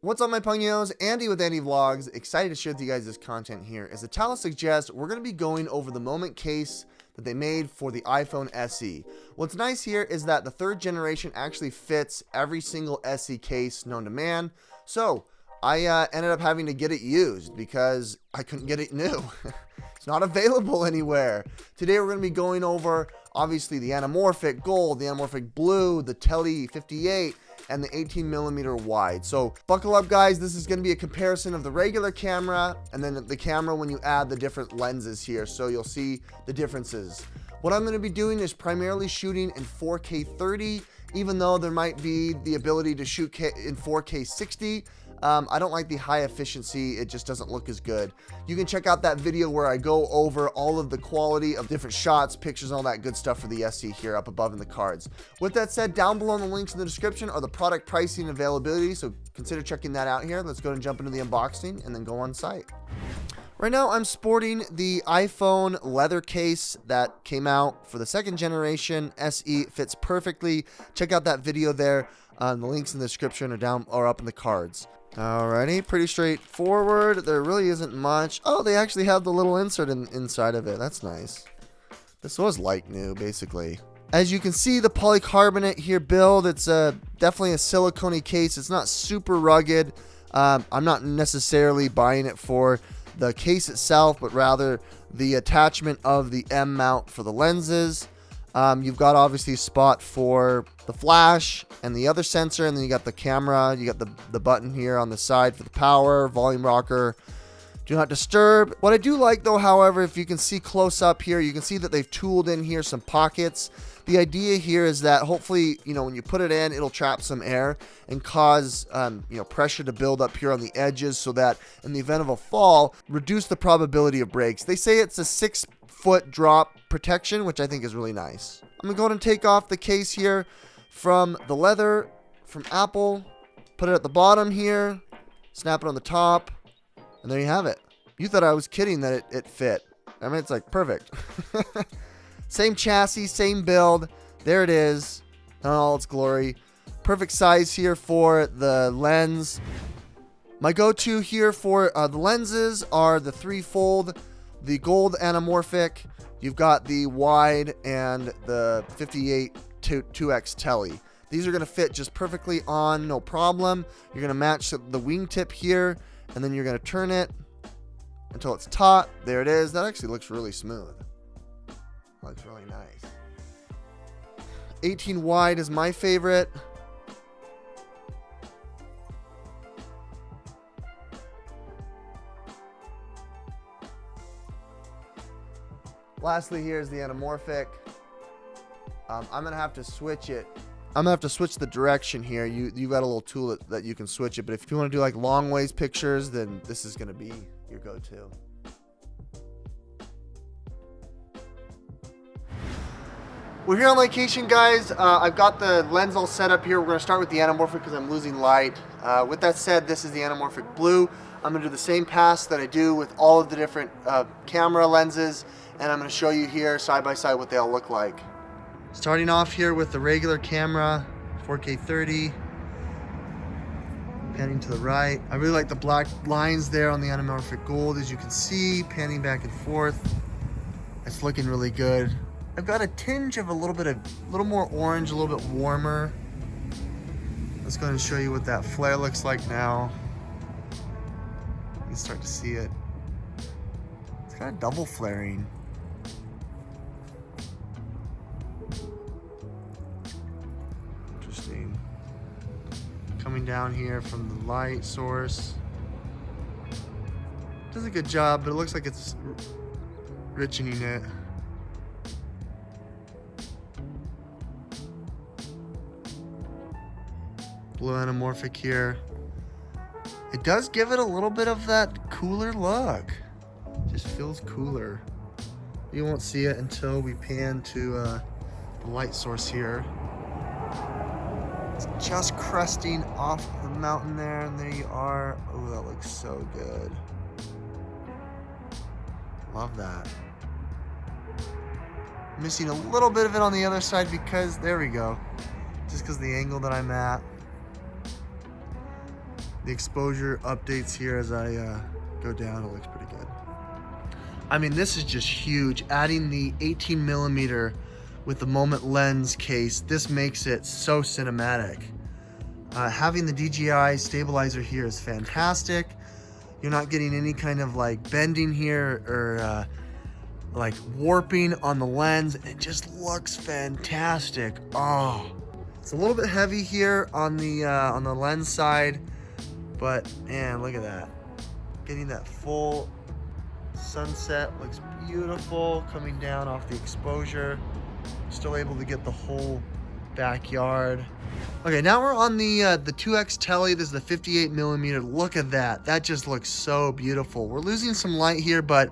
What's up, my Pugnos? Andy with Andy Vlogs. Excited to share with you guys this content here. As the Tele suggests, we're going to be going over the moment case that they made for the iPhone SE. What's nice here is that the third generation actually fits every single SE case known to man. So I ended up having to get it used because I couldn't get it new. It's not available anywhere. Today we're going to be going over obviously the Anamorphic Gold, the Anamorphic Blue, the Tele 58, and the 18mm wide. So buckle up, guys. This is going to be a comparison of the regular camera and then the camera when you add the different lenses here, so you'll see the differences. What I'm going to be doing is primarily shooting in 4K 30, even though there might be the ability to shoot in 4K 60. I don't like the high efficiency. It just doesn't look as good. You can check out that video where I go over all of the quality of different shots, pictures, all that good stuff for the SE here up above in the cards. With that said, down below in the links in the description are the product pricing and availability, so consider checking that out here. Let's go and jump into the unboxing and then go on site. Right now I'm sporting the iPhone leather case that came out for the second generation SE. It fits perfectly. Check out that video there. The links in the description are down or up in the cards. Alrighty, pretty straightforward. There really isn't much. Oh, they actually have the little insert inside of it. That's nice. This was like new, basically. As you can see, the polycarbonate here build, it's definitely a silicone case. It's not super rugged. I'm not necessarily buying it for the case itself, but rather the attachment of the M mount for the lenses. You've got obviously a spot for the flash and the other sensor, and then you got the camera. You got the button here on the side for the power, volume rocker, do not disturb. What I do like though, however, if you can see close up here, you can see that they've tooled in here some pockets. The idea here is that hopefully, when you put it in, it'll trap some air and cause, pressure to build up here on the edges, so that in the event of a fall, reduce the probability of breaks. They say it's a 6-foot drop protection, which I think is really nice. I'm gonna go ahead and take off the case here from the leather from Apple, put it at the bottom here, snap it on the top, and there you have it. You thought I was kidding that it fit. I mean, it's like perfect. Same chassis, same build. There it is in all its glory. Perfect size here for the lens. My go-to here for the lenses are the 3-fold, the gold anamorphic. You've got the wide and the 58 2x Tele. These are going to fit just perfectly on, no problem. You're going to match the wingtip here, and then you're going to turn it until it's taut. There it is. That actually looks really smooth. Looks really nice. 18 wide is my favorite. Lastly, here's the anamorphic. I'm gonna have to switch it. I'm gonna have to switch the direction here. You got a little tool that you can switch it, but if you want to do like long ways pictures, then this is gonna be your go-to. We're here on location, guys. I've got the lens all set up here. We're gonna start with the anamorphic because I'm losing light. With that said, this is the anamorphic blue. I'm gonna do the same pass that I do with all of the different camera lenses, and I'm gonna show you here side by side what they all look like. Starting off here with the regular camera, 4K 30. Panning to the right. I really like the black lines there on the anamorphic gold, as you can see, panning back and forth. It's looking really good. I've got a tinge of a little more orange, a little bit warmer. Let's go ahead and show you what that flare looks like now. You can start to see it. It's kind of double flaring. Interesting. Coming down here from the light source. Does a good job, but it looks like it's richening it. Blue anamorphic here. It does give it a little bit of that cooler look. Just feels cooler. You won't see it until we pan to the light source here. It's just crusting off the mountain there, and there you are. Oh, that looks so good. Love that. Missing a little bit of it on the other side because, there we go. Just because the angle that I'm at. The exposure updates here as I go down. It looks pretty good. I mean, this is just huge. Adding the 18mm with the Moment lens case, this makes it so cinematic. Having the DJI stabilizer here is fantastic. You're not getting any kind of like bending here or like warping on the lens. It just looks fantastic. Oh, it's a little bit heavy here on the lens side, but man, look at that. Getting that full sunset looks beautiful coming down off the exposure. Still able to get the whole backyard. Okay, now we're on the 2x Tele. This is the 58mm. Look at that. That just looks so beautiful. We're losing some light here, but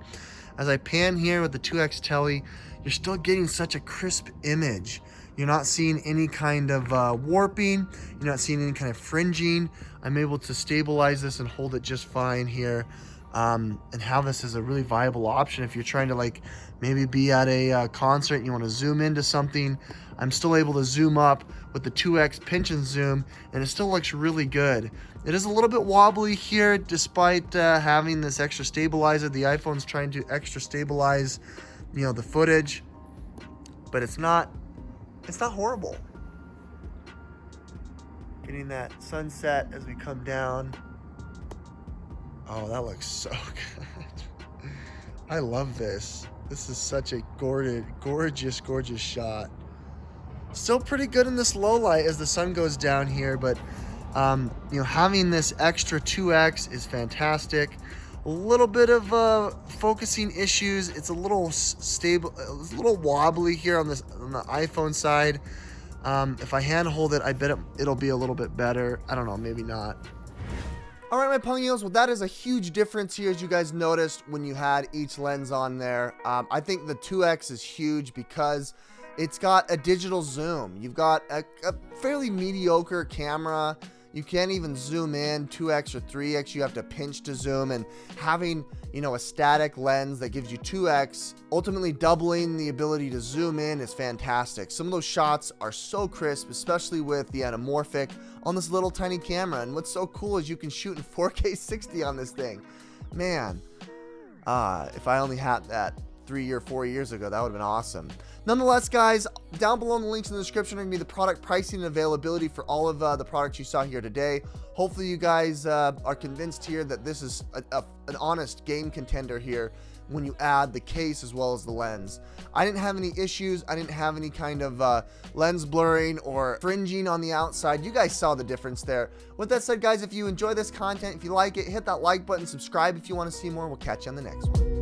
as I pan here with the 2x Tele, you're still getting such a crisp image. You're not seeing any kind of warping. You're not seeing any kind of fringing. I'm able to stabilize this and hold it just fine here. And have this as a really viable option if you're trying to like maybe be at a concert and you want to zoom into something. I'm still able to zoom up with the 2x pinch and zoom, and it still looks really good. It is a little bit wobbly here despite having this extra stabilizer. The iPhone's trying to extra stabilize, you know, the footage, but it's not horrible. Getting that sunset as we come down. Oh, that looks so good. I love this. This is such a gorgeous shot. Still pretty good in this low light as the sun goes down here, but you know, having this extra 2x is fantastic. A little bit of focusing issues. It's a little stable, it's a little wobbly here on the iPhone side. If I hand hold it, I bet it'll be a little bit better. I don't know, maybe not. All right, my Pungios, well, that is a huge difference here, as you guys noticed when you had each lens on there. I think the 2x is huge because it's got a digital zoom. You've got a fairly mediocre camera. You can't even zoom in 2x or 3x. You have to pinch to zoom, and having, you know, a static lens that gives you 2x, ultimately doubling the ability to zoom in, is fantastic. Some of those shots are so crisp, especially with the Anamorphic on this little tiny camera. And what's so cool is you can shoot in 4K 60 on this thing. Man, if I only had that 3 or 4 years ago, that would have been awesome. Nonetheless, guys, down below in the links in the description are going to be the product pricing and availability for all of the products you saw here today. Hopefully you guys are convinced here that this is an honest game contender here when you add the case as well as the lens. I didn't have any issues. I didn't have any kind of lens blurring or fringing on the outside. You guys saw the difference there. With that said, guys, if you enjoy this content, if you like it, hit that like button, subscribe if you want to see more. We'll catch you on the next one.